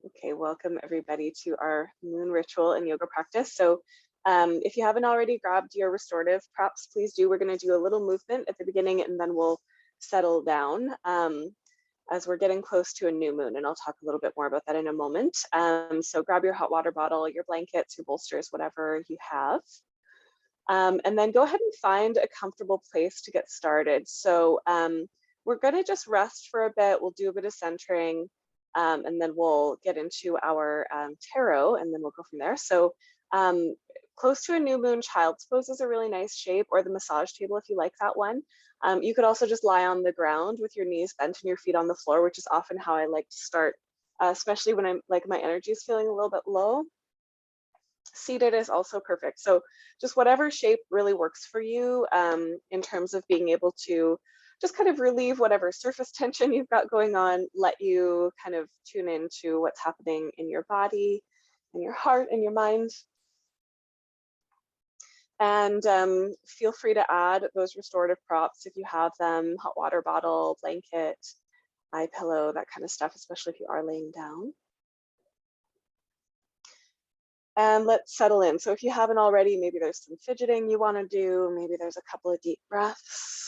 Okay, welcome everybody to our moon ritual and yoga practice. So if you haven't already grabbed your restorative props, please do. We're going to do a little movement at the beginning and then we'll settle down as we're getting close to a new moon. And I'll talk a little bit more about that in a moment. So grab your hot water bottle, your blankets, your bolsters, whatever you have. And then go ahead and find a comfortable place to get started. So we're going to just rest for a bit. We'll do a bit of centering. And then we'll get into our tarot and then we'll go from there. So close to a new moon, child's pose is a really nice shape, or the massage table if you like that one. You could also just lie on the ground with your knees bent and your feet on the floor, which is often how I like to start, especially when I'm like my energy is feeling a little bit low. Seated is also perfect. So just whatever shape really works for you in terms of being able to just kind of relieve whatever surface tension you've got going on, let you kind of tune into what's happening in your body, in your heart, and your mind. And feel free to add those restorative props if you have them, hot water bottle, blanket, eye pillow, that kind of stuff, especially if you are laying down. And let's settle in. So if you haven't already, maybe there's some fidgeting you want to do, maybe there's a couple of deep breaths.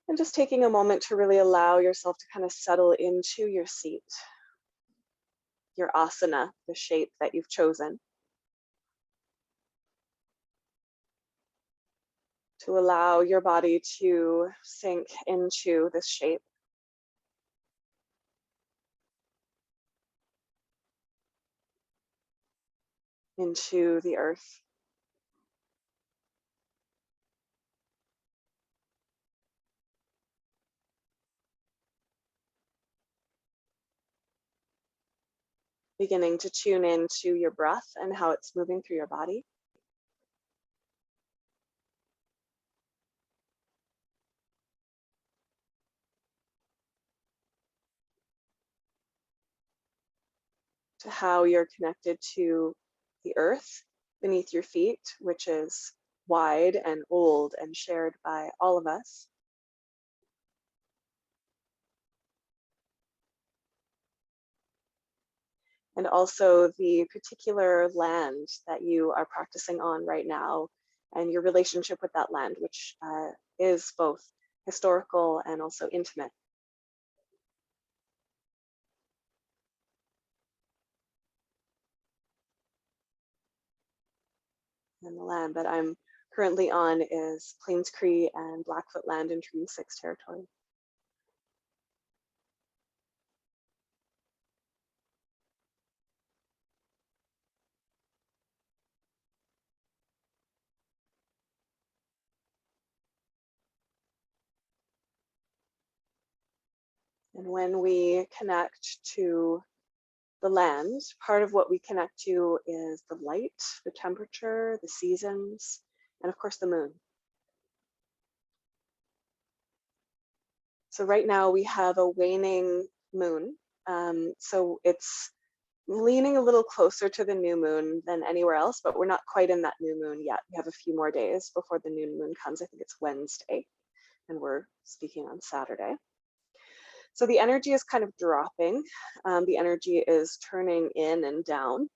And just taking a moment to really allow yourself to kind of settle into your seat, your asana, the shape that you've chosen. To allow your body to sink into this shape. Into the earth. Beginning to tune into your breath and how it's moving through your body. To how you're connected to the earth beneath your feet, which is wide and old and shared by all of us. And also the particular land that you are practicing on right now and your relationship with that land, which is both historical and also intimate. And the land that I'm currently on is Plains Cree and Blackfoot land in Treaty 6 territory. And when we connect to the land, part of what we connect to is the light, the temperature, the seasons, and of course the moon. So right now we have a waning moon. So it's leaning a little closer to the new moon than anywhere else, but we're not quite in that new moon yet. We have a few more days before the new moon comes. I think it's Wednesday, and we're speaking on Saturday. So the energy is kind of dropping. The energy is turning in and down.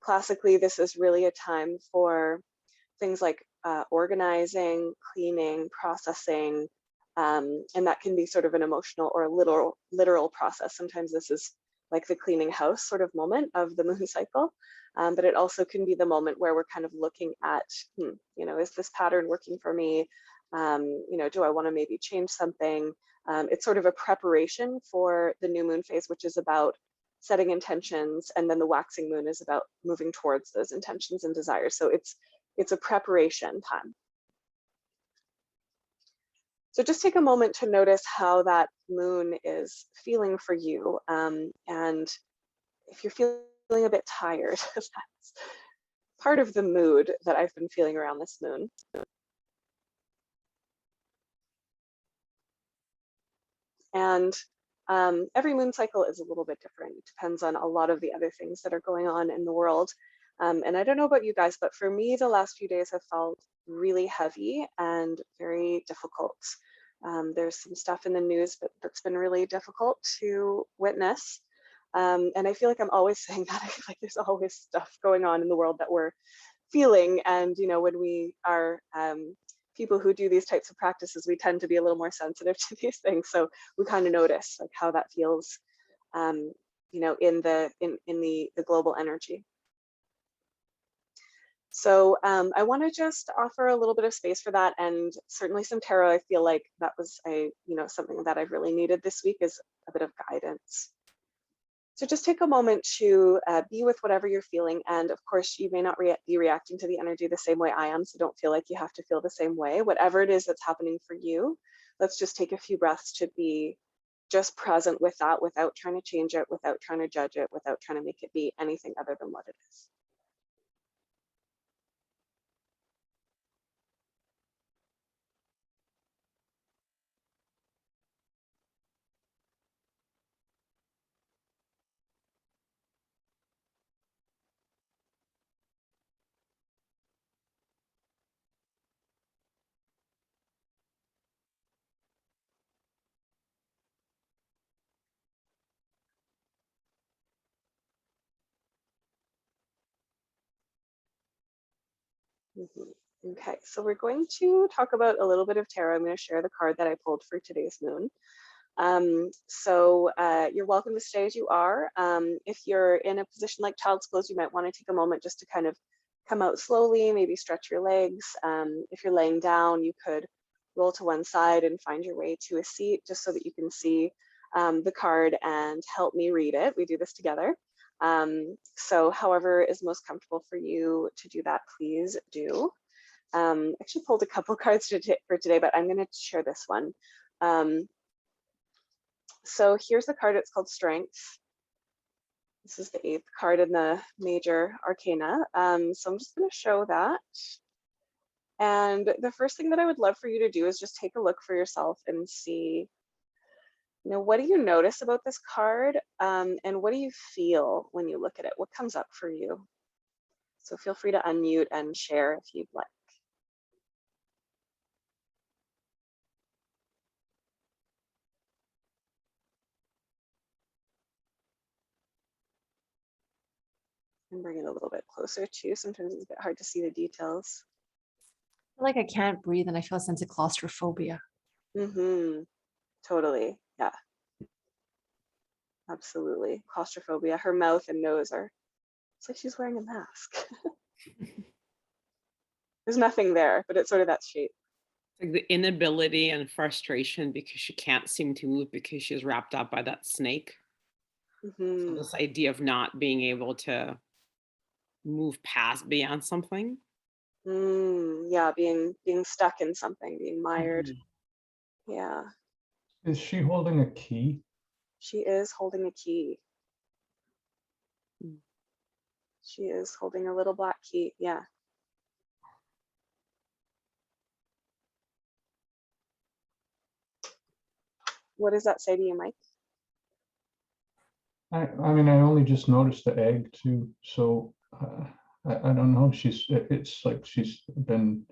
Classically, this is really a time for things like organizing, cleaning, processing, and that can be sort of an emotional or a literal process. Sometimes this is like the cleaning house sort of moment of the moon cycle, but it also can be the moment where we're kind of looking at, is this pattern working for me? Do I want to maybe change something? It's sort of a preparation for the new moon phase, which is about setting intentions, and then the waxing moon is about moving towards those intentions and desires. So it's a preparation time. So just take a moment to notice how that moon is feeling for you. And if you're feeling a bit tired, that's part of the mood that I've been feeling around this moon. And Every moon cycle is a little bit different. It depends on a lot of the other things that are going on in the world. And I don't know about you guys, but for me, the last few days have felt really heavy and very difficult. There's some stuff in the news that's been really difficult to witness. And I feel like I'm always saying that. I feel like there's always stuff going on in the world that we're feeling. And, you know, when we are people who do these types of practices, we tend to be a little more sensitive to these things. So we kind of notice like how that feels, you know, in the global energy. So I want to just offer a little bit of space for that, and certainly some tarot. I feel like that was something that I've really needed this week, is a bit of guidance. So just take a moment to be with whatever you're feeling, and of course you may not be reacting to the energy the same way I am, so don't feel like you have to feel the same way. Whatever it is that's happening for you, let's just take a few breaths to be just present with that, without trying to change it, without trying to judge it, without trying to make it be anything other than what it is. Okay, so we're going to talk about a little bit of tarot. I'm going to share the card that I pulled for today's moon. You're welcome to stay as you are. If you're in a position like child's pose, you might want to take a moment just to kind of come out slowly, maybe stretch your legs. If you're laying down, you could roll to one side and find your way to a seat, just so that you can see the card and help me read it. We do this together. So however is most comfortable for you to do that, please do. Actually pulled a couple cards for today, but I'm going to share this one. So here's the card. It's called Strength. This is the 8th card in the major arcana. So I'm just going to show that. And the first thing that I would love for you to do is just take a look for yourself and see, you know, what do you notice about this card? And what do you feel when you look at it? What comes up for you? So feel free to unmute and share if you'd like. And bring it a little bit closer too. Sometimes it's a bit hard to see the details. I feel like I can't breathe and I feel a sense of claustrophobia. Totally. Yeah. Absolutely. Claustrophobia. Her mouth and nose are, it's like she's wearing a mask. There's nothing there, but it's sort of that shape. Like the inability and frustration because she can't seem to move because she's wrapped up by that snake. So this idea of not being able to move past beyond something. Yeah, being stuck in something, being mired. Yeah. Is she holding a key? She is holding a key. She is holding a little black key. Yeah. What does that say to you, Mike? I mean, I only just noticed the egg too, so I don't know. It's like she's been,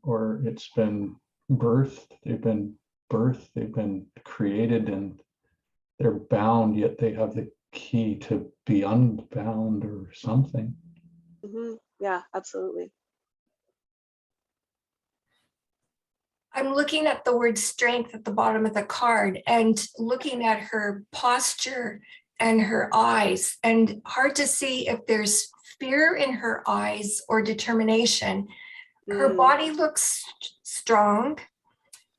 or it's been birthed. They've been created, and they're bound, yet they have the key to be unbound or something. Yeah, absolutely. I'm looking at the word strength at the bottom of the card and looking at her posture and her eyes, and hard to see if there's fear in her eyes or determination. Her body looks strong.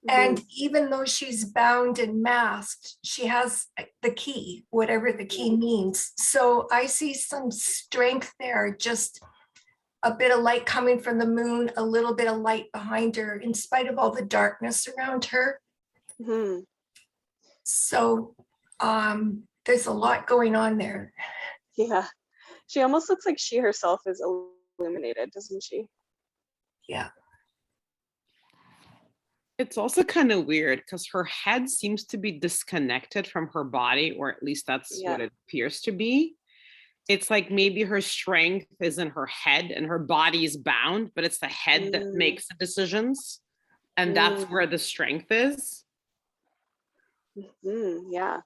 And even though she's bound and masked, she has the key, whatever the key means. So I see some strength there, just a bit of light coming from the moon, a little bit of light behind her, in spite of all the darkness around her. So there's a lot going on there. Yeah. She almost looks like she herself is illuminated, doesn't she? Yeah. It's also kind of weird because her head seems to be disconnected from her body, or at least that's Yeah. what it appears to be. It's like maybe her strength is in her head and her body is bound, but it's the head that makes the decisions. And that's where the strength is. Yeah.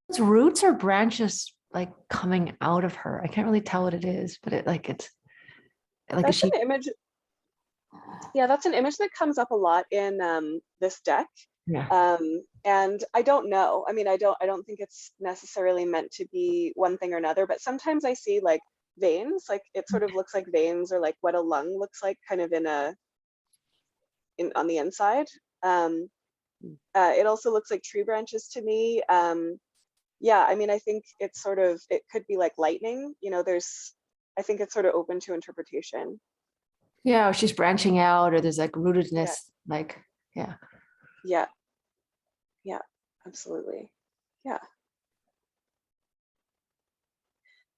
It's roots or branches like coming out of her. I can't really tell what it is, but it's like That's an image. Yeah, that's an image that comes up a lot in this deck. Yeah. And I don't know. I mean, I don't think it's necessarily meant to be one thing or another, but sometimes I see like veins, like it sort of looks like veins, or like what a lung looks like kind of on the inside. It also looks like tree branches to me. Yeah, I mean, I think it's sort of, it could be like lightning, you know, I think it's sort of open to interpretation. Yeah, or she's branching out, or there's like rootedness, Yeah. like, yeah. Yeah. Yeah, absolutely. Yeah.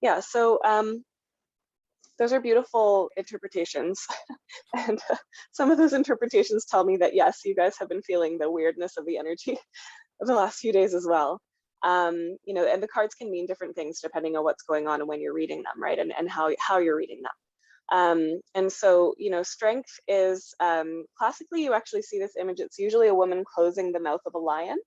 Yeah, so those are beautiful interpretations. And some of those interpretations tell me that, yes, you guys have been feeling the weirdness of the energy of the last few days as well. You know, and the cards can mean different things depending on what's going on and when you're reading them, right? And how you're reading them. And so, you know, strength is, classically, you actually see this image. It's usually a woman closing the mouth of a lion.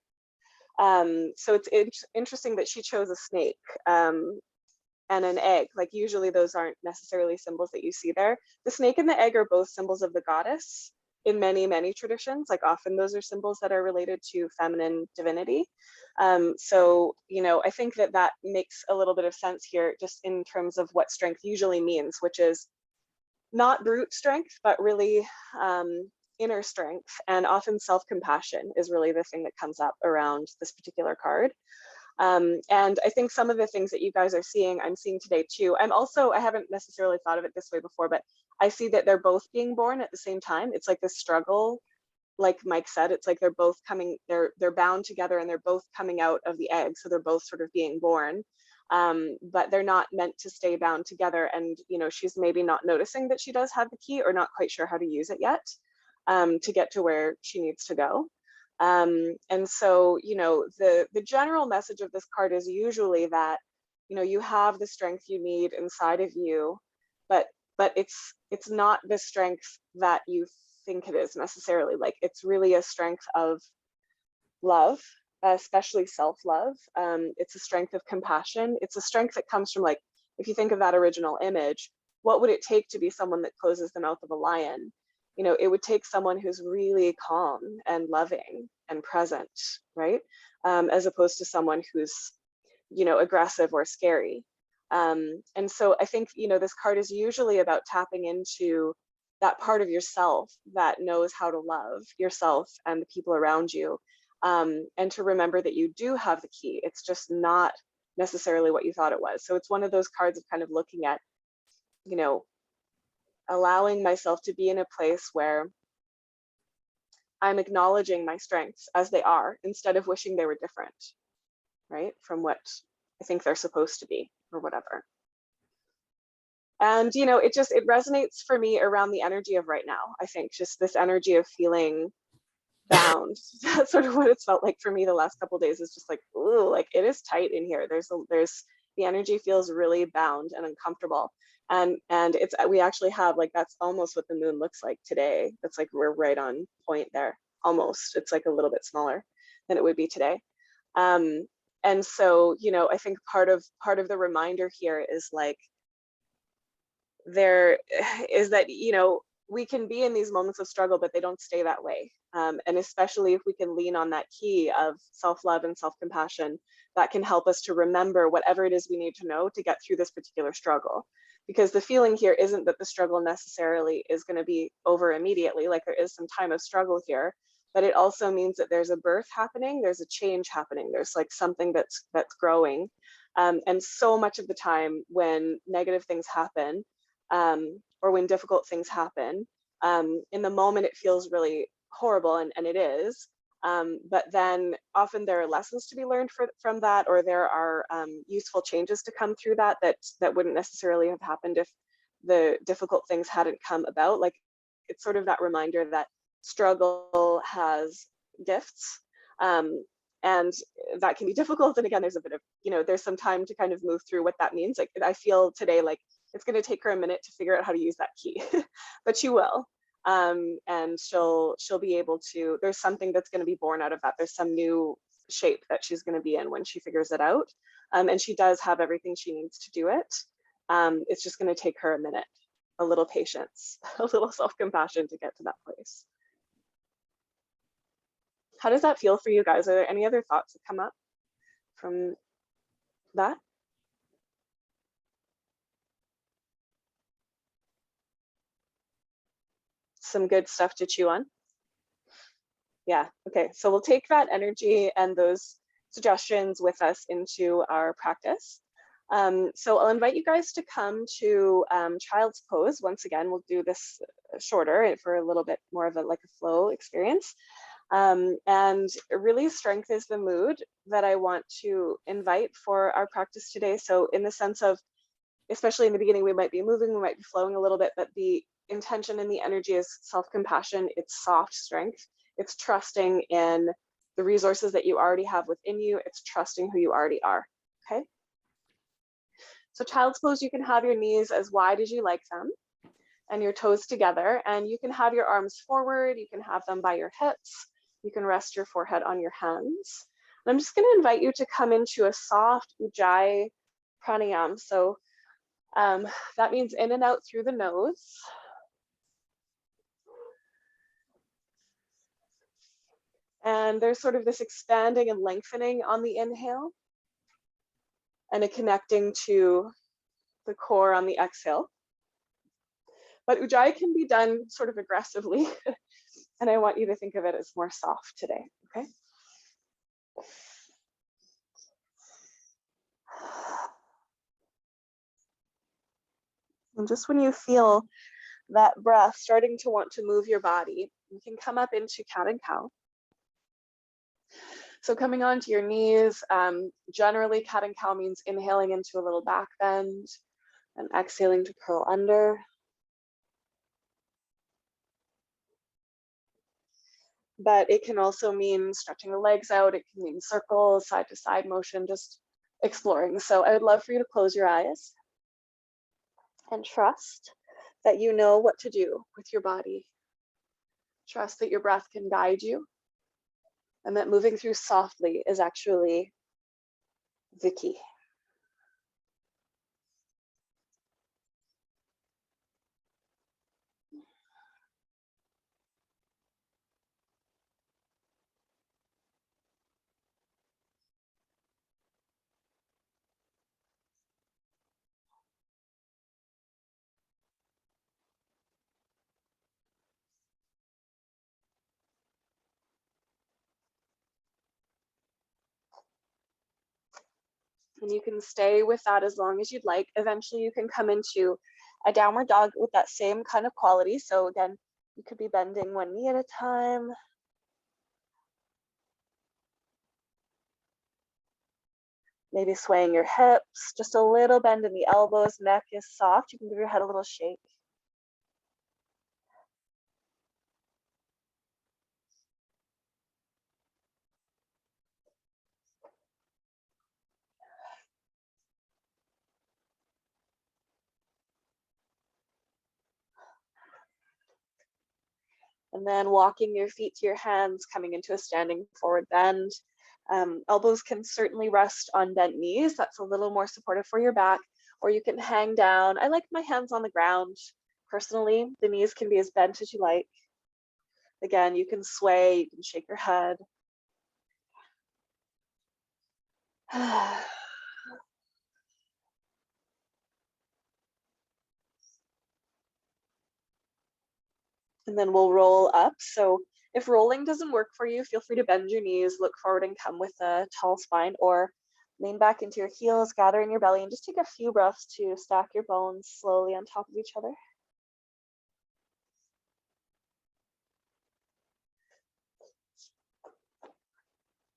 So it's interesting that she chose a snake and an egg. Like usually those aren't necessarily symbols that you see there. The snake and the egg are both symbols of the goddess in many, many traditions. Like often those are symbols that are related to feminine divinity. So, you know, I think that that makes a little bit of sense here, just in terms of what strength usually means, which is not brute strength, but really inner strength, and often self-compassion is really the thing that comes up around this particular card. And I think some of the things that you guys are seeing, I'm seeing today too. I haven't necessarily thought of it this way before, but I see that they're both being born at the same time. It's like this struggle, like Mike said, it's like they're both coming, they're bound together, and they're both coming out of the egg. So they're both sort of being born. But they're not meant to stay bound together. And, you know, she's maybe not noticing that she does have the key, or not quite sure how to use it yet, to get to where she needs to go. And so, you know, the general message of this card is usually that, you know, you have the strength you need inside of you, but it's not the strength that you think it is necessarily. Like it's really a strength of love, especially self-love. It's a strength of compassion. It's a strength that comes from, like, if you think of that original image, what would it take to be someone that closes the mouth of a lion? You know, it would take someone who's really calm and loving and present, right? As opposed to someone who's, you know, aggressive or scary. And so I think, you know, this card is usually about tapping into that part of yourself that knows how to love yourself and the people around you. And to remember that you do have the key. It's just not necessarily what you thought it was. So it's one of those cards of kind of looking at, you know, allowing myself to be in a place where I'm acknowledging my strengths as they are, instead of wishing they were different, right? From what I think they're supposed to be, or whatever. And, you know, it resonates for me around the energy of right now. I think just this energy of feeling bound. That's sort of what it's felt like for me the last couple of days, is just like, ooh, like it is tight in here. There's the energy feels really bound and uncomfortable. And it's, we actually have, like, that's almost what the moon looks like today. That's like, we're right on point there, almost. It's like a little bit smaller than it would be today. And so, you know, I think part of the reminder here is, like, there is that, you know, we can be in these moments of struggle, but they don't stay that way. And especially if we can lean on that key of self-love and self-compassion, that can help us to remember whatever it is we need to know to get through this particular struggle. Because the feeling here isn't that the struggle necessarily is going to be over immediately, like there is some time of struggle here, but it also means that there's a birth happening, there's a change happening, there's like something that's growing. And so much of the time when negative things happen, or when difficult things happen, in the moment it feels really horrible, and it is, but then often there are lessons to be learned from that, or there are useful changes to come through that wouldn't necessarily have happened if the difficult things hadn't come about. Like, it's sort of that reminder that struggle has gifts. And that can be difficult. And again, there's a bit of, there's some time to kind of move through what that means. Like, I feel today like it's going to take her a minute to figure out how to use that key, but she will. And she'll be able to, there's something that's going to be born out of that. There's some new shape that she's going to be in when she figures it out. And she does have everything she needs to do it. It's just going to take her a minute, a little patience, a little self-compassion to get to that place. How does that feel for you guys? Are there any other thoughts that come up from that? Some good stuff to chew on. Yeah, okay, so we'll take that energy and those suggestions with us into our practice. So I'll invite you guys to come to child's pose. Once again, we'll do this shorter for a little bit more of a flow experience. And really, strength is the mood that I want to invite for our practice today. So in the sense of, especially in the beginning, we might be moving, we might be flowing a little bit, but the intention and the energy is self-compassion. It's soft strength. It's trusting in the resources that you already have within you. It's trusting who you already are, okay? So child's pose, you can have your knees as wide as you like them and your toes together, and you can have your arms forward, you can have them by your hips, you can rest your forehead on your hands. And I'm just going to invite you to come into a soft Ujjayi pranayama. So that means in and out through the nose. And there's sort of this expanding and lengthening on the inhale and a connecting to the core on the exhale. But Ujjayi can be done sort of aggressively. And I want you to think of it as more soft today, okay? And just when you feel that breath starting to want to move your body, you can come up into cat and cow. So coming onto your knees, generally cat and cow means inhaling into a little back bend and exhaling to curl under. But it can also mean stretching the legs out. It can mean circles, side to side motion, just exploring. So I would love for you to close your eyes and trust that you know what to do with your body. Trust that your breath can guide you and that moving through softly is actually the key. And you can stay with that as long as you'd like. Eventually you can come into a downward dog with that same kind of quality. So again, you could be bending one knee at a time. Maybe swaying your hips, just a little bend in the elbows, neck is soft. You can give your head a little shake. And then walking your feet to your hands, coming into a standing forward bend. Elbows can certainly rest on bent knees. That's a little more supportive for your back, or you can hang down. I like my hands on the ground. Personally, the knees can be as bent as you like. Again, you can sway, you can shake your head. And then we'll roll up. So if rolling doesn't work for you, feel free to bend your knees, look forward and come with a tall spine, or lean back into your heels, gather in your belly, and just take a few breaths to stack your bones slowly on top of each other.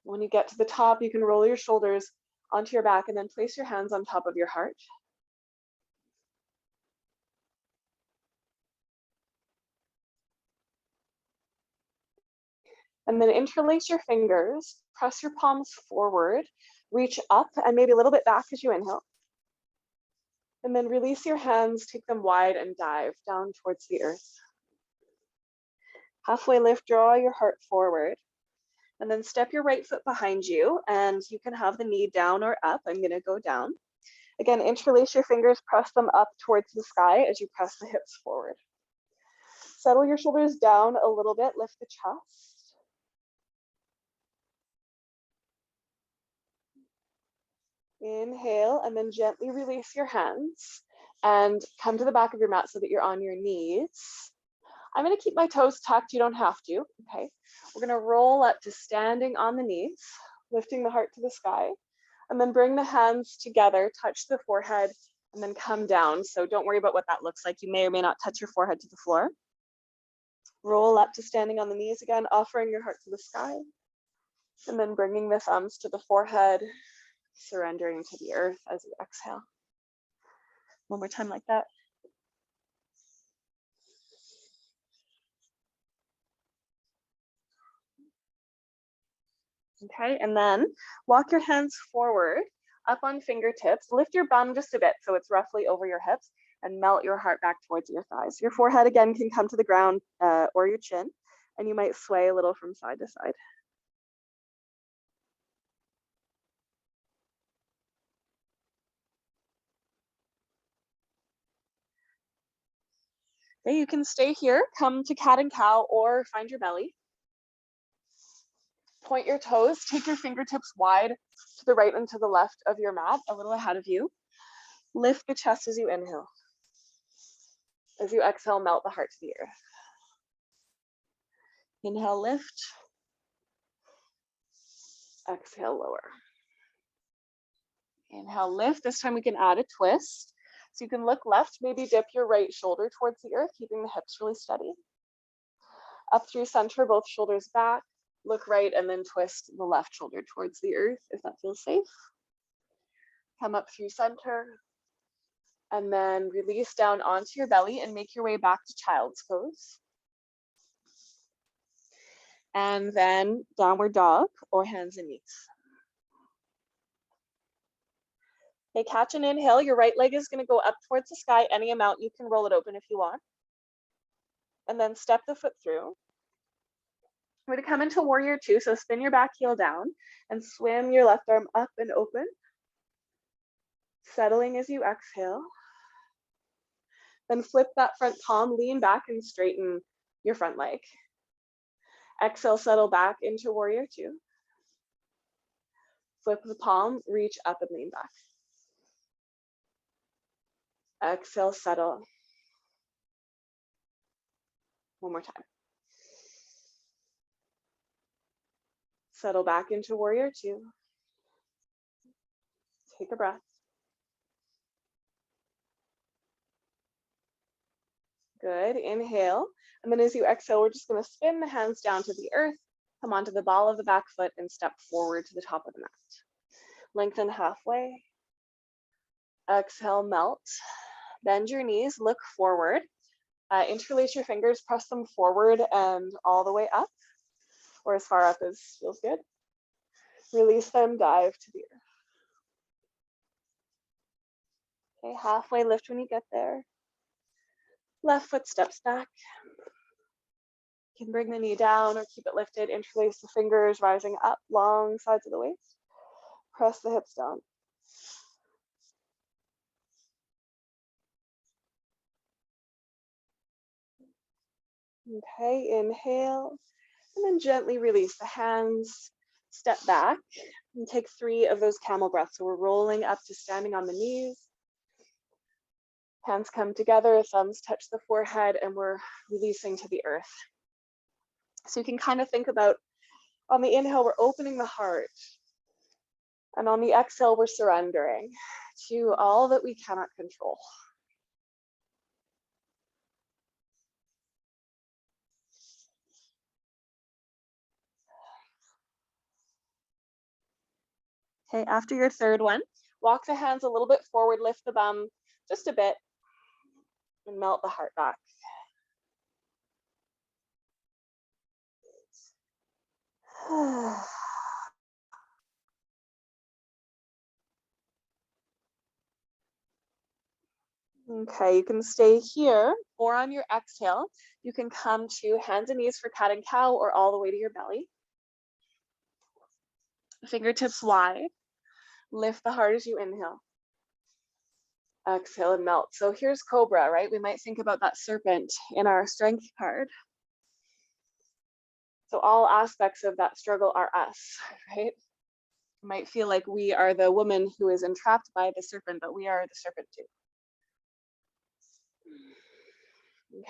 When you get to the top, you can roll your shoulders onto your back and then place your hands on top of your heart. And then interlace your fingers, press your palms forward, reach up and maybe a little bit back as you inhale. And then release your hands, take them wide and dive down towards the earth. Halfway lift, draw your heart forward. And then step your right foot behind you, and you can have the knee down or up. I'm gonna go down. Again, interlace your fingers, press them up towards the sky as you press the hips forward. Settle your shoulders down a little bit, lift the chest. Inhale, and then gently release your hands and come to the back of your mat so that you're on your knees. I'm gonna keep my toes tucked, you don't have to, okay? We're gonna roll up to standing on the knees, lifting the heart to the sky, and then bring the hands together, touch the forehead, and then come down. So don't worry about what that looks like. You may or may not touch your forehead to the floor. Roll up to standing on the knees again, offering your heart to the sky, and then bringing the thumbs to the forehead, surrendering to the earth as you exhale. One more time like that. Okay, and then walk your hands forward, up on fingertips, lift your bum just a bit so it's roughly over your hips, and melt your heart back towards your thighs. Your forehead again can come to the ground or your chin, and you might sway a little from side to side. Okay, you can stay here, come to cat and cow, or find your belly. Point your toes, take your fingertips wide to the right and to the left of your mat, a little ahead of you. Lift the chest as you inhale. As you exhale, melt the heart to the earth. Inhale, lift. Exhale, lower. Inhale, lift. This time we can add a twist. So you can look left, maybe dip your right shoulder towards the earth, keeping the hips really steady. Up through center, both shoulders back. Look right and then twist the left shoulder towards the earth if that feels safe. Come up through center. And then release down onto your belly and make your way back to child's pose. And then downward dog or hands and knees. Okay, catch an inhale. Your right leg is going to go up towards the sky. Any amount, you can roll it open if you want. And then step the foot through. We're going to come into warrior two. So spin your back heel down and swim your left arm up and open. Settling as you exhale. Then flip that front palm, lean back and straighten your front leg. Exhale, settle back into warrior two. Flip the palm, reach up and lean back. Exhale, settle. One more time. Settle back into warrior two. Take a breath. Good, inhale. And then as you exhale, we're just gonna spin the hands down to the earth, come onto the ball of the back foot and step forward to the top of the mat. Lengthen halfway. Exhale, melt. Bend your knees, look forward. Interlace your fingers, press them forward and all the way up, or as far up as feels good. Release them, dive to the earth. Okay, halfway lift when you get there. Left foot steps back. You can bring the knee down or keep it lifted. Interlace the fingers, rising up, long sides of the waist. Press the hips down. Okay, inhale, and then gently release the hands. Step back and take 3 of those camel breaths. So we're rolling up to standing on the knees. Hands come together, thumbs touch the forehead, and we're releasing to the earth. So you can kind of think about, on the inhale, we're opening the heart. And on the exhale, we're surrendering to all that we cannot control. Okay, after your third one, walk the hands a little bit forward, lift the bum just a bit, and melt the heart back. Okay, you can stay here, or on your exhale, you can come to hands and knees for cat and cow, or all the way to your belly. Fingertips wide. Lift the heart as you inhale. Exhale and melt. So here's cobra, right? We might think about that serpent in our strength card. So all aspects of that struggle are us, right? It might feel like we are the woman who is entrapped by the serpent, but we are the serpent too.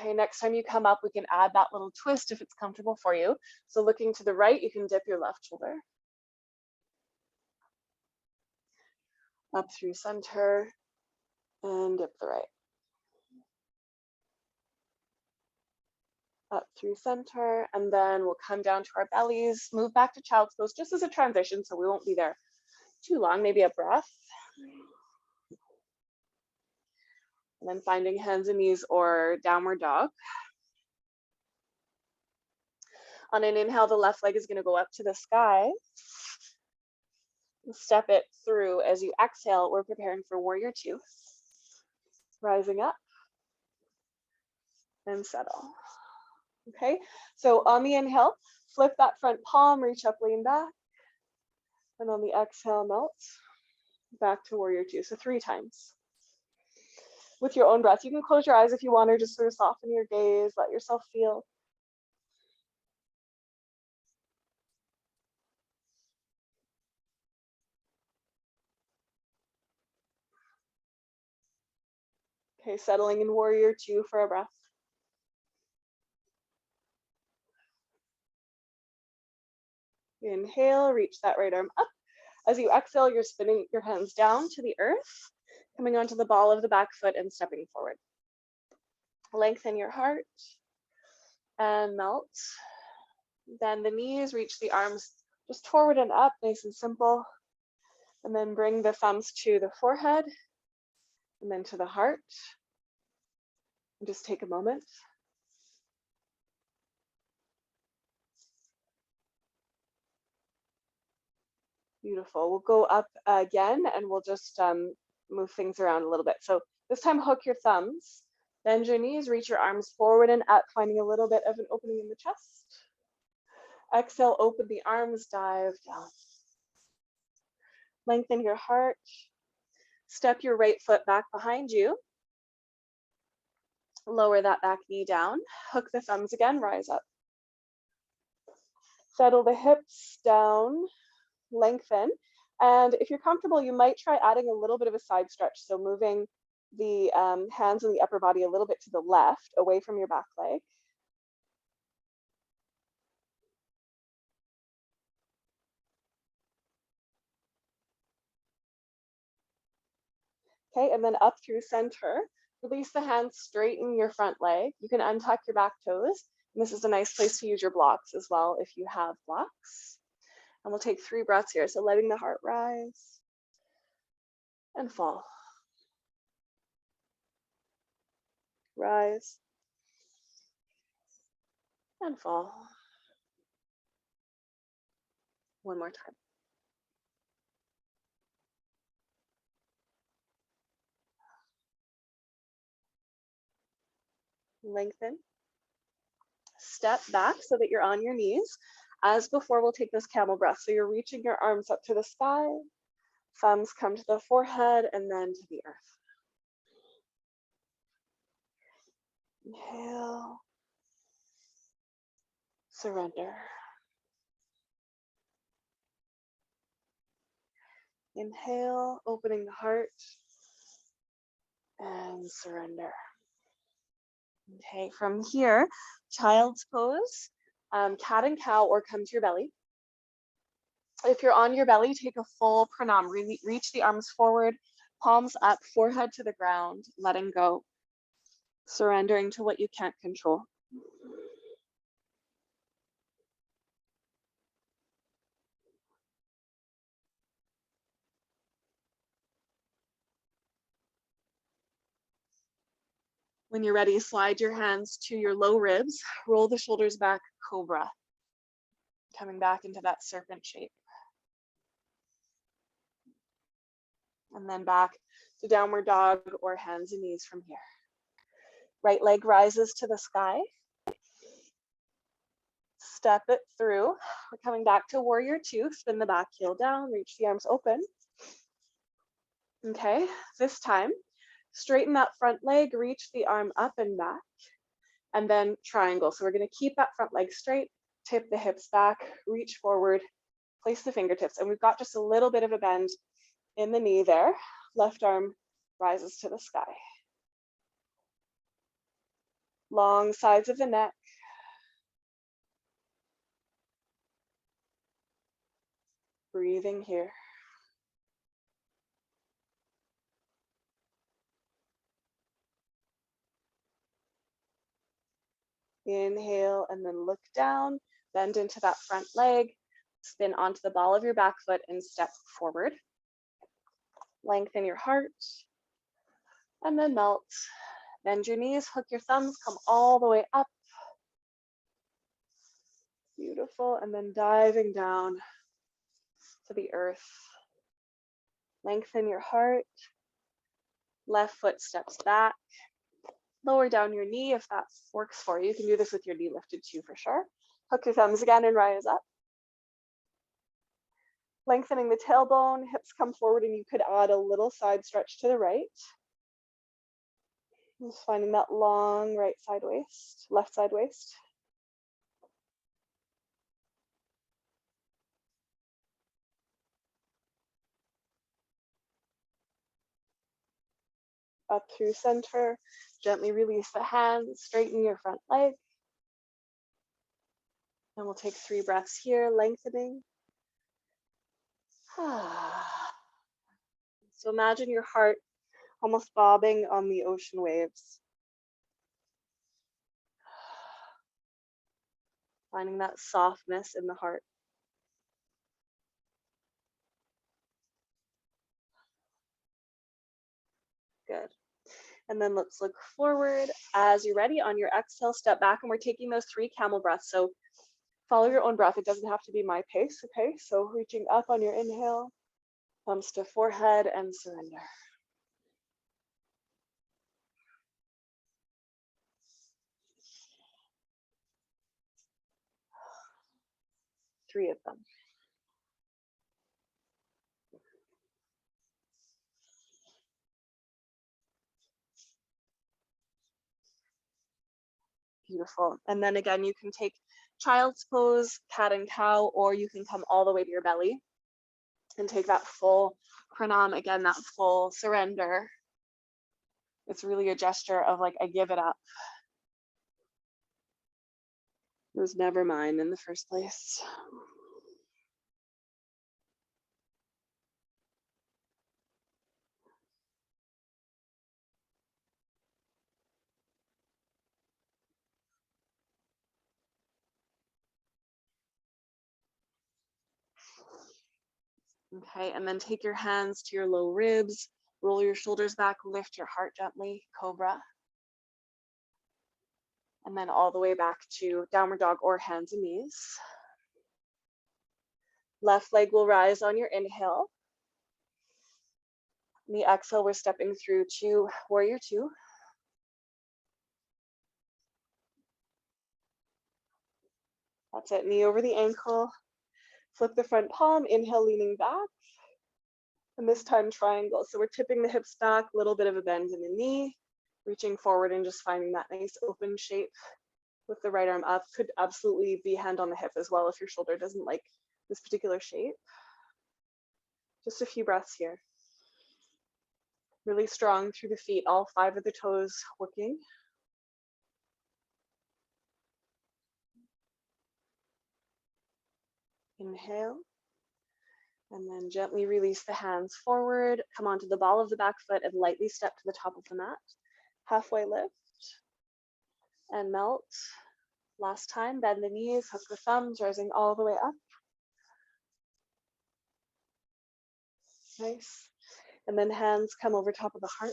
Okay, next time you come up, we can add that little twist if it's comfortable for you. So looking to the right, you can dip your left shoulder. Up through center and dip the right. Up through center, and then we'll come down to our bellies, move back to child's pose just as a transition, so we won't be there too long, maybe a breath. And then finding hands and knees or downward dog. On an inhale, the left leg is going to go up to the sky. Step it through. As you exhale, we're preparing for warrior two. Rising up and settle. Okay, so on the inhale, flip that front palm, reach up, lean back. And on the exhale, melt back to warrior two. So 3 times. With your own breath, you can close your eyes if you want, or just sort of soften your gaze, let yourself feel. Okay, settling in warrior two for a breath. Inhale, reach that right arm up. As you exhale, you're spinning your hands down to the earth, coming onto the ball of the back foot and stepping forward. Lengthen your heart and melt. Then the knees, reach the arms just forward and up, nice and simple. And then bring the thumbs to the forehead and then to the heart. And just take a moment. Beautiful. We'll go up again and we'll just move things around a little bit. So this time, hook your thumbs, bend your knees, reach your arms forward and up, finding a little bit of an opening in the chest. Exhale, open the arms, dive down. Lengthen your heart. Step your right foot back behind you. Lower that back knee down. Hook the thumbs again, rise up. Settle the hips down, lengthen. And if you're comfortable, you might try adding a little bit of a side stretch. So moving the hands and the upper body a little bit to the left, away from your back leg. Okay, and then up through center. Release the hands, straighten your front leg. You can untuck your back toes. And this is a nice place to use your blocks as well if you have blocks. And we'll take 3 breaths here. So letting the heart rise and fall. Rise and fall. One more time. Lengthen. Step back so that you're on your knees. As before, we'll take this camel breath. So you're reaching your arms up to the sky. Thumbs come to the forehead and then to the earth. Inhale. Surrender. Inhale, opening the heart and surrender. Okay, from here, child's pose, cat and cow, or come to your belly. If you're on your belly, take a full pranam. Really reach the arms forward, palms up, forehead to the ground, letting go, surrendering to what you can't control. When you're ready, slide your hands to your low ribs, roll the shoulders back, cobra. Coming back into that serpent shape. And then back to downward dog or hands and knees from here. Right leg rises to the sky. Step it through. We're coming back to warrior two. Spin the back heel down, reach the arms open. Okay, this time, straighten that front leg, reach the arm up and back, and then triangle. So we're gonna keep that front leg straight, tip the hips back, reach forward, place the fingertips, and we've got just a little bit of a bend in the knee there. Left arm rises to the sky. Long sides of the neck. Breathing here. Inhale and then look down, bend into that front leg, spin onto the ball of your back foot and step forward. Lengthen your heart and then melt. Bend your knees, hook your thumbs, come all the way up. Beautiful, and then diving down to the earth. Lengthen your heart. Left foot steps back. Lower down your knee if that works for you. You can do this with your knee lifted too for sure. Hook your thumbs again and rise up. Lengthening the tailbone, hips come forward, and you could add a little side stretch to the right. Just finding that long right side waist, left side waist. Up through center, gently release the hands, straighten your front leg. And we'll take 3 breaths here, lengthening. So imagine your heart almost bobbing on the ocean waves. Finding that softness in the heart. Good. And then let's look forward. As you're ready, on your exhale, step back, and we're taking those 3 camel breaths. So follow your own breath. It doesn't have to be my pace, okay? So reaching up on your inhale, thumbs to forehead and surrender. Three of them. Beautiful. And then again, you can take child's pose, cat and cow, or you can come all the way to your belly and take that full pranam, again, that full surrender. It's really a gesture of like, I give it up. It was never mine in the first place. Okay, and then take your hands to your low ribs, roll your shoulders back, lift your heart gently, cobra. And then all the way back to downward dog or hands and knees. Left leg will rise on your inhale. On the exhale, we're stepping through to warrior two. That's it, knee over the ankle. Flip the front palm, inhale, leaning back. And this time triangle. So we're tipping the hips back, a little bit of a bend in the knee, reaching forward and just finding that nice open shape with the right arm up. Could absolutely be hand on the hip as well if your shoulder doesn't like this particular shape. Just a few breaths here. Really strong through the feet, all 5 of the toes working. Inhale. And then gently release the hands forward, come onto the ball of the back foot and lightly step to the top of the mat. Halfway lift and melt. Last time, bend the knees, hook the thumbs, rising all the way up. Nice. And then hands come over top of the heart.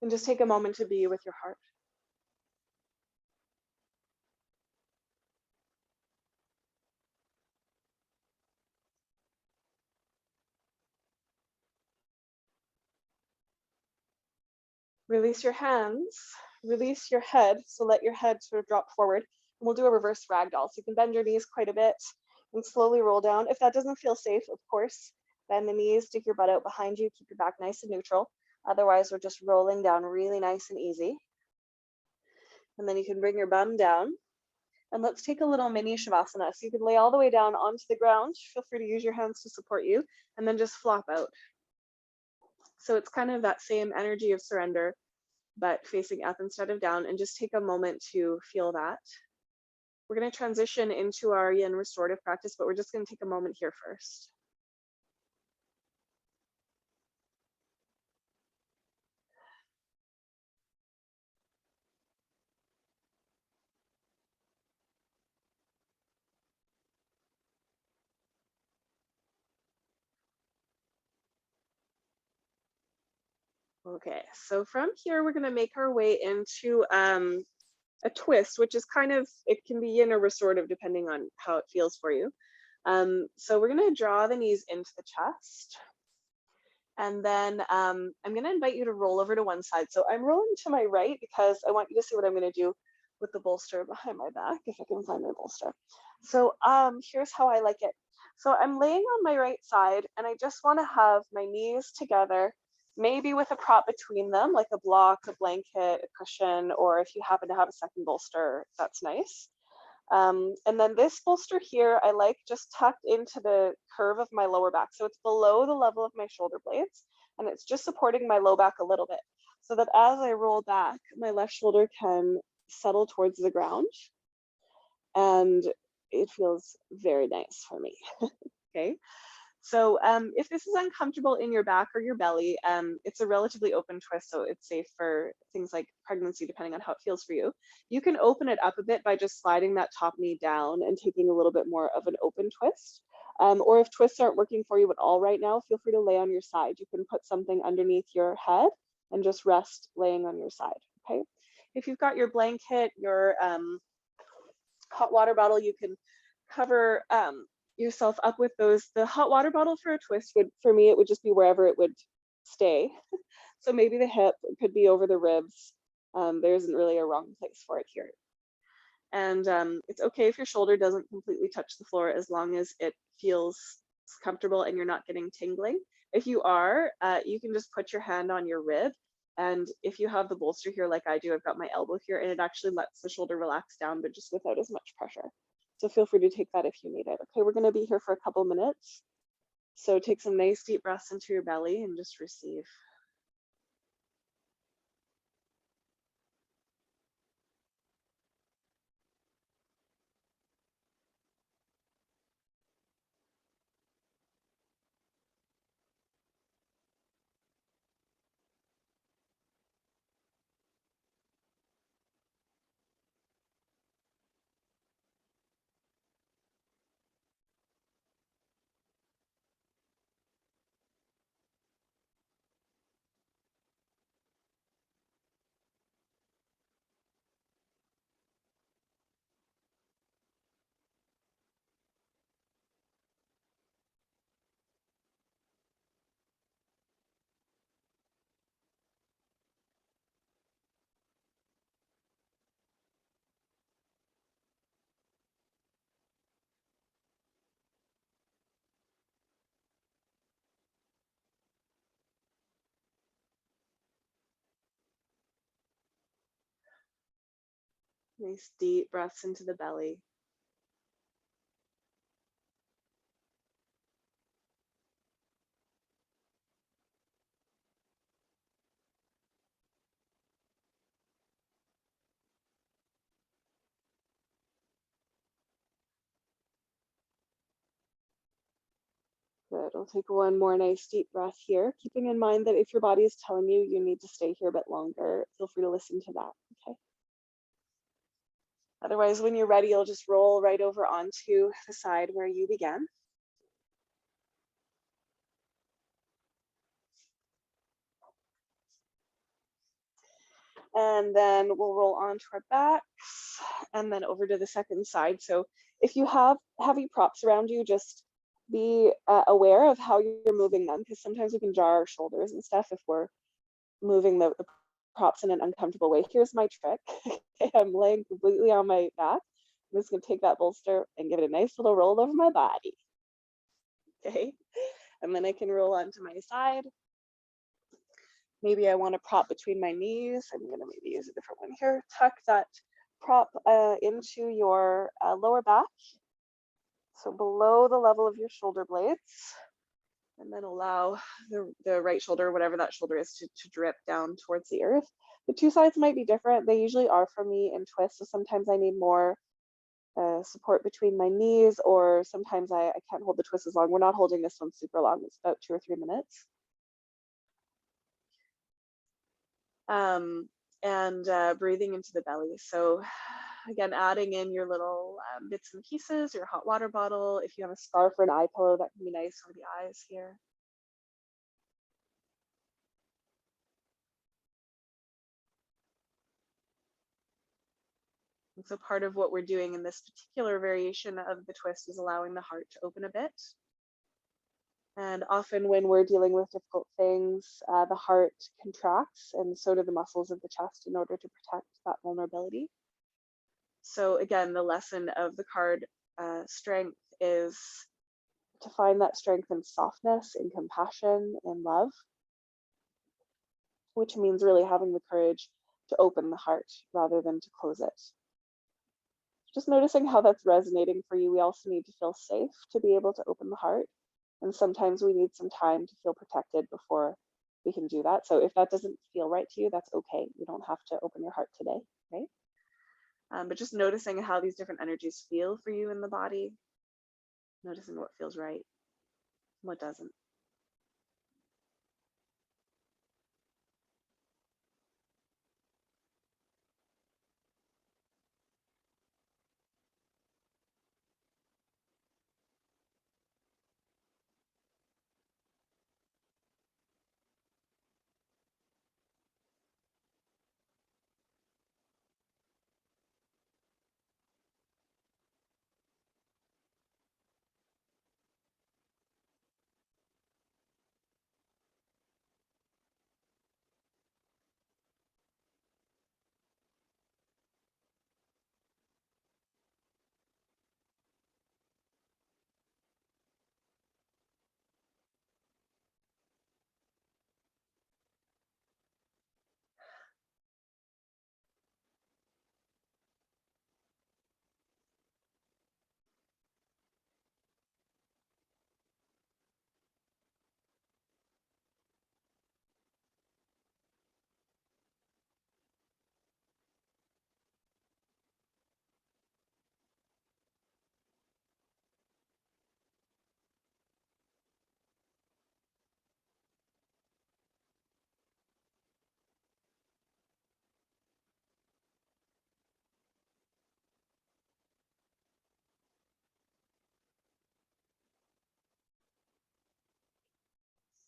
And just take a moment to be with your heart. Release your hands, release your head. So let your head sort of drop forward. And we'll do a reverse ragdoll. So you can bend your knees quite a bit and slowly roll down. If that doesn't feel safe, of course, bend the knees, stick your butt out behind you, keep your back nice and neutral. Otherwise, we're just rolling down really nice and easy. And then you can bring your bum down. And let's take a little mini Shavasana. So you can lay all the way down onto the ground. Feel free to use your hands to support you, and then just flop out. So it's kind of that same energy of surrender, but facing up instead of down, and just take a moment to feel that. We're going to transition into our yin restorative practice, but we're just going to take a moment here first. Okay, so from here, we're going to make our way into a twist, which is kind of, it can be yin or restorative depending on how it feels for you. So we're going to draw the knees into the chest. And then I'm going to invite you to roll over to one side. So I'm rolling to my right because I want you to see what I'm going to do with the bolster behind my back, if I can find my bolster. So here's how I like it. So I'm laying on my right side, and I just want to have my knees together, maybe with a prop between them, like a block, a blanket, a cushion, or if you happen to have a second bolster, that's nice. And then this bolster here, I like just tucked into the curve of my lower back. So it's below the level of my shoulder blades, and it's just supporting my low back a little bit, so that as I roll back, my left shoulder can settle towards the ground. And it feels very nice for me. Okay. So if this is uncomfortable in your back or your belly, it's a relatively open twist, so it's safe for things like pregnancy, depending on how it feels for you. You can open it up a bit by just sliding that top knee down and taking a little bit more of an open twist. Or if twists aren't working for you at all right now, feel free to lay on your side. You can put something underneath your head and just rest laying on your side, okay? If you've got your blanket, your hot water bottle, you can cover yourself up with those. The hot water bottle for a twist would, for me, it would just be wherever it would stay. So maybe the hip, it could be over the ribs. There isn't really a wrong place for it here. And it's okay if your shoulder doesn't completely touch the floor, as long as it feels comfortable and you're not getting tingling. If you are, you can just put your hand on your rib. And if you have the bolster here, like I do, I've got my elbow here, and it actually lets the shoulder relax down, but just without as much pressure. So feel free to take that if you need it. Okay, we're going to be here for a couple minutes. So take some nice deep breaths into your belly and just receive. Nice deep breaths into the belly. Good. We'll take one more nice deep breath here, keeping in mind that if your body is telling you you need to stay here a bit longer, feel free to listen to that, okay? Otherwise, when you're ready, you'll just roll right over onto the side where you began. And then we'll roll onto our backs and then over to the second side. So if you have heavy props around you, just be aware of how you're moving them, because sometimes we can jar our shoulders and stuff if we're moving the props in an uncomfortable way, here's my trick. I'm laying completely on my back. I'm just gonna take that bolster and give it a nice little roll over my body. Okay, and then I can roll onto my side. Maybe I want to prop between my knees. I'm gonna maybe use a different one here. Tuck that prop into your lower back. So below the level of your shoulder blades. And then allow the right shoulder, whatever that shoulder is, to drip down towards the earth. The two sides might be different. They usually are for me in twists. So sometimes I need more support between my knees, or sometimes I can't hold the twist as long. We're not holding this one super long. It's about 2 or 3 minutes. And breathing into the belly. So again, adding in your little bits and pieces, your hot water bottle. If you have a scarf or an eye pillow, that can be nice over the eyes here. And so part of what we're doing in this particular variation of the twist is allowing the heart to open a bit. And often when we're dealing with difficult things, the heart contracts, and so do the muscles of the chest in order to protect that vulnerability. So again, the lesson of the card strength is to find that strength in softness, in compassion, in love, which means really having the courage to open the heart rather than to close it. Just noticing how that's resonating for you. We also need to feel safe to be able to open the heart. And sometimes we need some time to feel protected before we can do that. So if that doesn't feel right to you, that's okay. You don't have to open your heart today, right? But just noticing how these different energies feel for you in the body, noticing what feels right, what doesn't.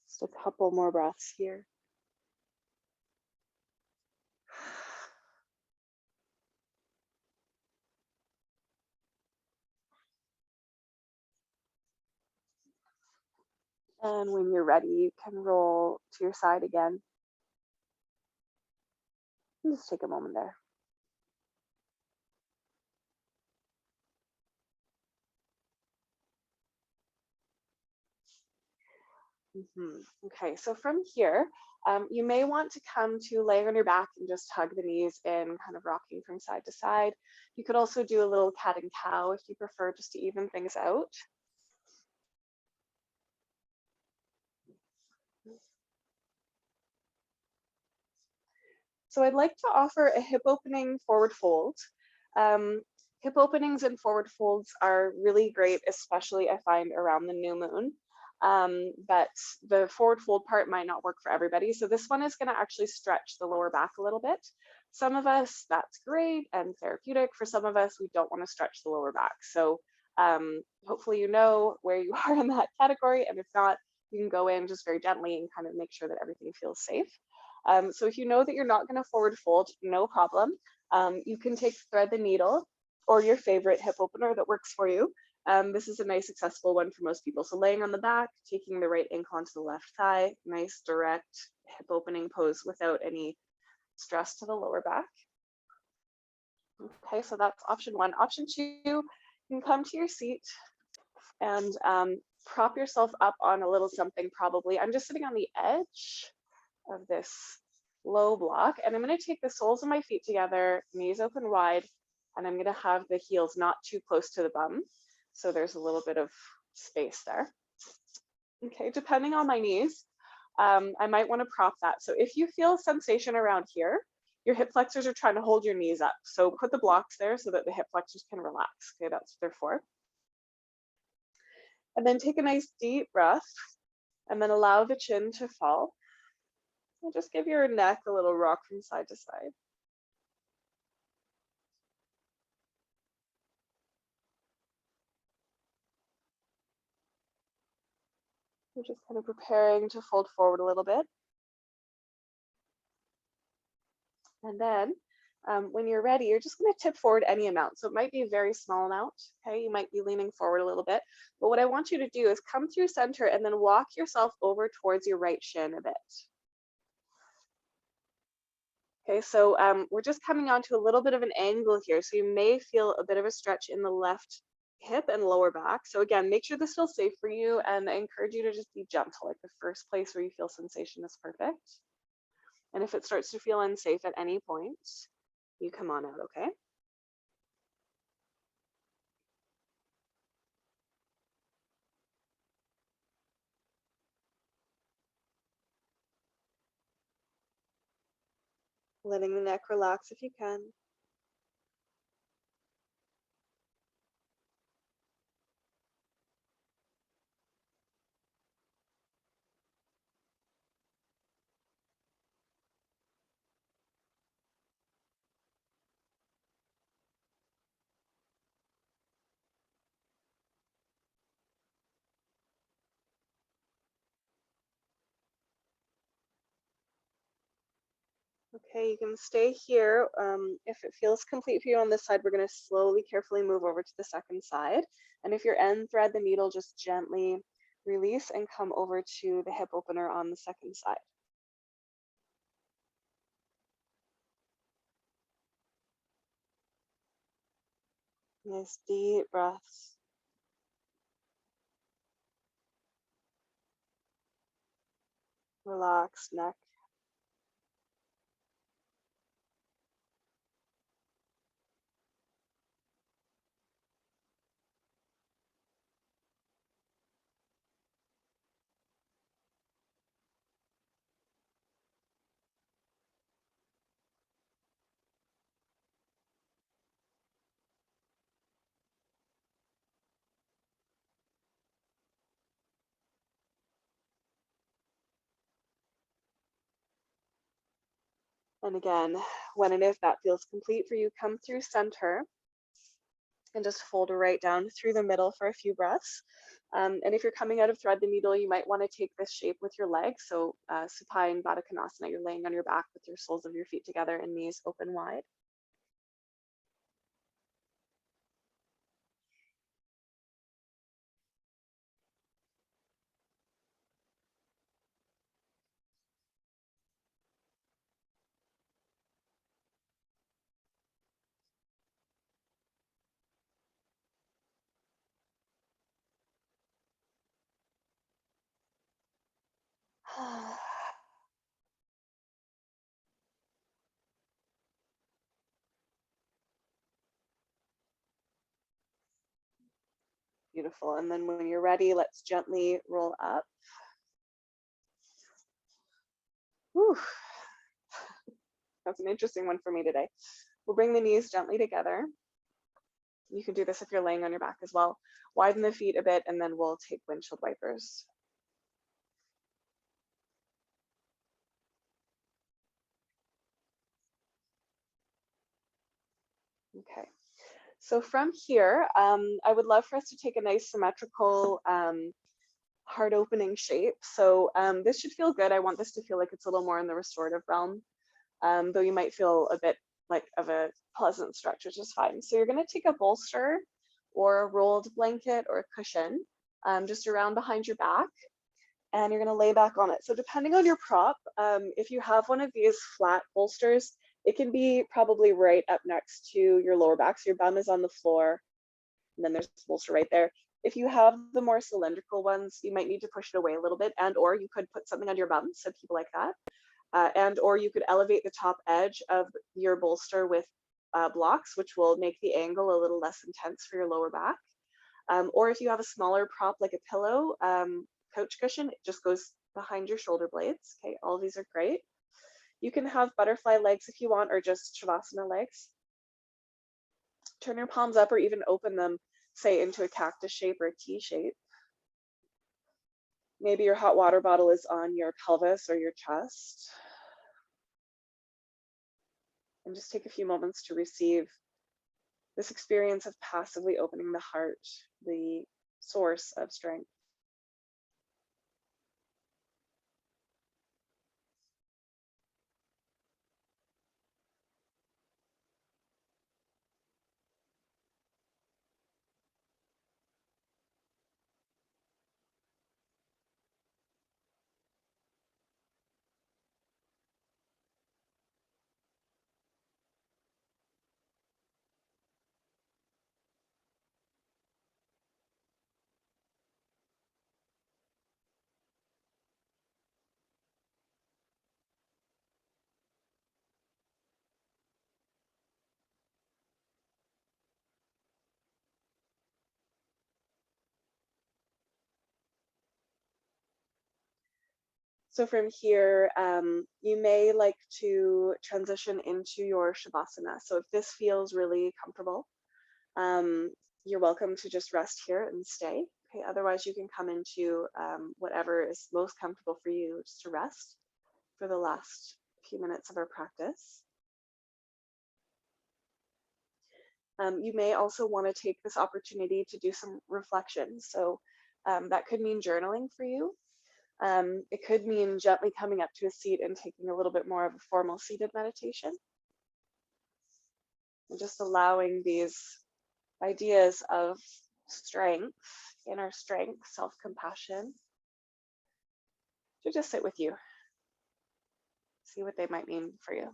Just a couple more breaths here. And when you're ready, you can roll to your side again. And just take a moment there. Okay, so from here, you may want to come to laying on your back and just hug the knees in, kind of rocking from side to side. You could also do a little cat and cow if you prefer, just to even things out. So I'd like to offer a hip opening forward fold. Hip openings and forward folds are really great, especially I find around the new moon. But the forward fold part might not work for everybody. So this one is going to actually stretch the lower back a little bit. Some of us, that's great and therapeutic. For some of us, we don't want to stretch the lower back. So hopefully you know where you are in that category. And if not, you can go in just very gently and kind of make sure that everything feels safe. So if you know that you're not going to forward fold, no problem. You can thread the needle or your favorite hip opener that works for you. This is a nice accessible one for most people. So laying on the back, taking the right ankle onto the left thigh, nice direct hip opening pose without any stress to the lower back. Okay, so that's option one. Option two, you can come to your seat and prop yourself up on a little something probably. I'm just sitting on the edge of this low block, and I'm going to take the soles of my feet together, knees open wide, and I'm going to have the heels not too close to the bum. So there's a little bit of space there. Okay, depending on my knees, I might want to prop that. So if you feel sensation around here, your hip flexors are trying to hold your knees up. So put the blocks there so that the hip flexors can relax. Okay, that's what they're for. And then take a nice deep breath and then allow the chin to fall. And just give your neck a little rock from side to side. We're just kind of preparing to fold forward a little bit. And then when you're ready, you're just going to tip forward any amount. So it might be a very small amount. Okay, you might be leaning forward a little bit. But what I want you to do is come through center and then walk yourself over towards your right shin a bit. Okay, so we're just coming onto a little bit of an angle here. So you may feel a bit of a stretch in the left hip and lower back. So again, make sure this feels safe for you, and I encourage you to just be gentle. Like the first place where you feel sensation is perfect. And if it starts to feel unsafe at any point, you come on out, okay? Letting the neck relax if you can. Okay, you can stay here. If it feels complete for you on this side, we're going to slowly, carefully move over to the second side. And if you're end thread the needle, just gently release and come over to the hip opener on the second side. Nice deep breaths. Relaxed neck. And again, when and if that feels complete for you, come through center and just fold right down through the middle for a few breaths. And if you're coming out of thread the needle, you might want to take this shape with your legs. So supine Baddha Konasana, you're laying on your back with your soles of your feet together and knees open wide. Beautiful. And then when you're ready, let's gently roll up. Whew. That's an interesting one for me today. We'll bring the knees gently together. You can do this if you're laying on your back as well. Widen the feet a bit, and then we'll take windshield wipers. Okay. So from here, I would love for us to take a nice symmetrical heart opening shape. So this should feel good. I want this to feel like it's a little more in the restorative realm, though you might feel a bit like of a pleasant stretch, which is fine. So you're going to take a bolster or a rolled blanket or a cushion just around behind your back. and you're going to lay back on it. So depending on your prop, if you have one of these flat bolsters, it can be probably right up next to your lower back. So your bum is on the floor, and then there's this bolster right there. If you have the more cylindrical ones, you might need to push it away a little bit, and or you could put something under your bum, so people like that. And or you could elevate the top edge of your bolster with blocks, which will make the angle a little less intense for your lower back. Or if you have a smaller prop like a pillow, couch cushion, it just goes behind your shoulder blades. Okay, all of these are great. You can have butterfly legs if you want, or just Shavasana legs. Turn your palms up or even open them, say into a cactus shape or a T shape. Maybe your hot water bottle is on your pelvis or your chest. And just take a few moments to receive this experience of passively opening the heart, the source of strength. So from here, you may like to transition into your Shavasana. So if this feels really comfortable, you're welcome to just rest here and stay. Okay, otherwise you can come into whatever is most comfortable for you, just to rest for the last few minutes of our practice. You may also want to take this opportunity to do some reflection. So that could mean journaling for you. It could mean gently coming up to a seat and taking a little bit more of a formal seated meditation. And just allowing these ideas of strength, inner strength, self-compassion, to just sit with you. See what they might mean for you.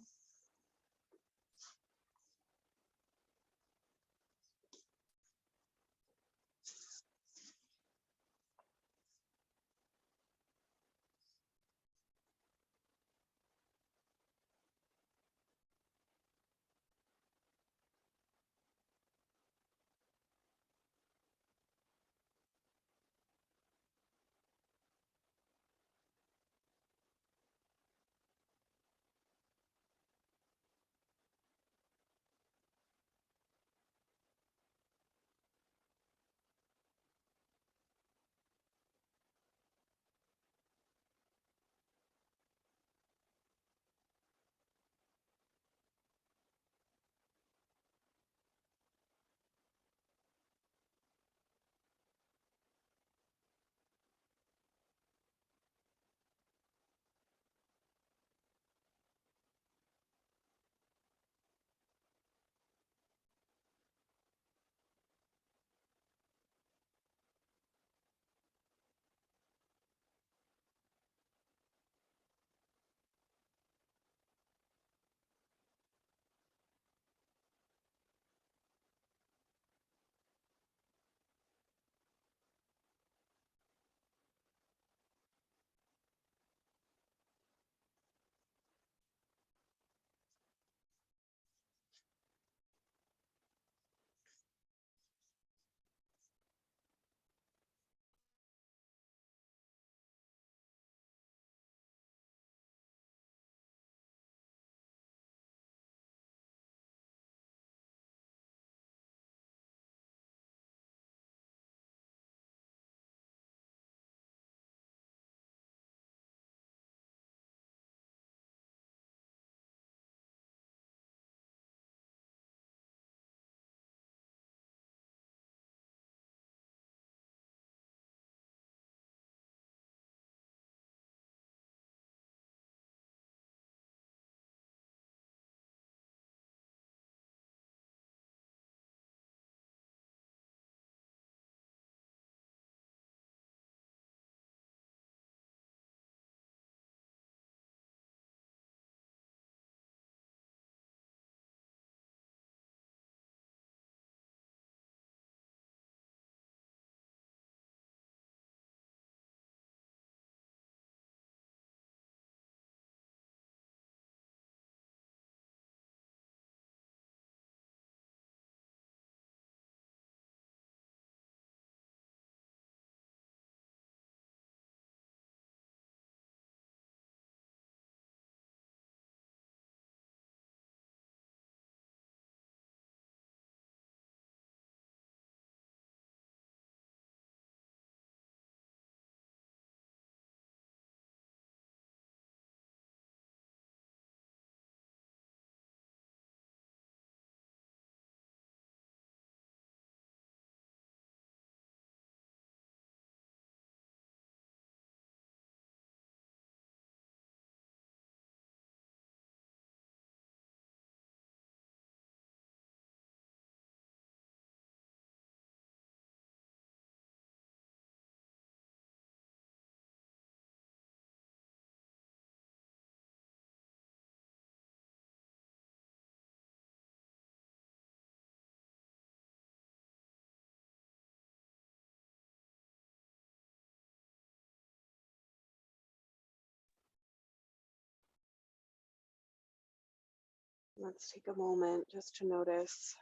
Let's take a moment just to notice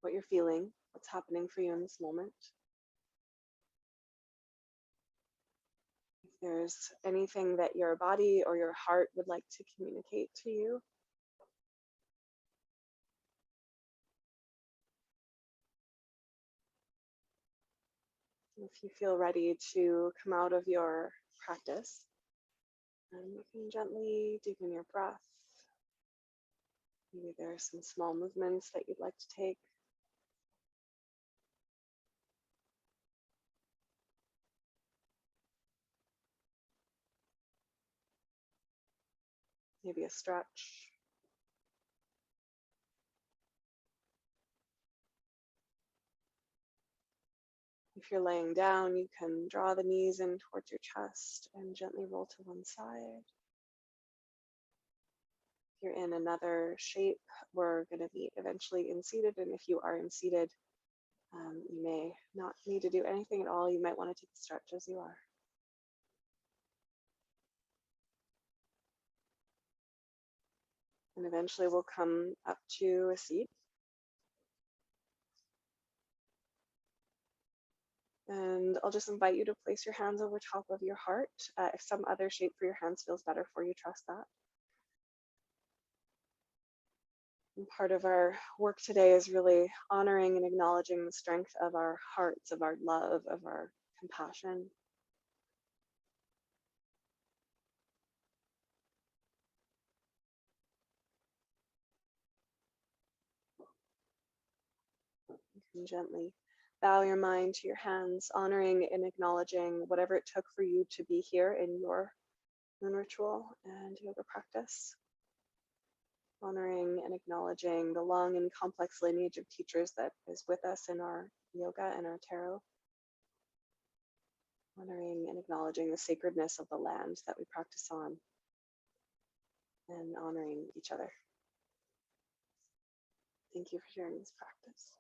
what you're feeling, what's happening for you in this moment. If there's anything that your body or your heart would like to communicate to you. If you feel ready to come out of your practice, you can gently deepen your breath. Maybe there are some small movements that you'd like to take. Maybe a stretch. If you're laying down, you can draw the knees in towards your chest and gently roll to one side. If you're in another shape, we're going to meet eventually in seated. And if you are in seated, you may not need to do anything at all. You might want to take a stretch as you are. And eventually we'll come up to a seat. And I'll just invite you to place your hands over top of your heart. If some other shape for your hands feels better for you, trust that. And part of our work today is really honoring and acknowledging the strength of our hearts, of our love, of our compassion. You can gently bow your mind to your hands, honoring and acknowledging whatever it took for you to be here in your moon ritual and yoga practice. Honoring and acknowledging the long and complex lineage of teachers that is with us in our yoga and our tarot. Honoring and acknowledging the sacredness of the land that we practice on, and honoring each other. Thank you for sharing this practice.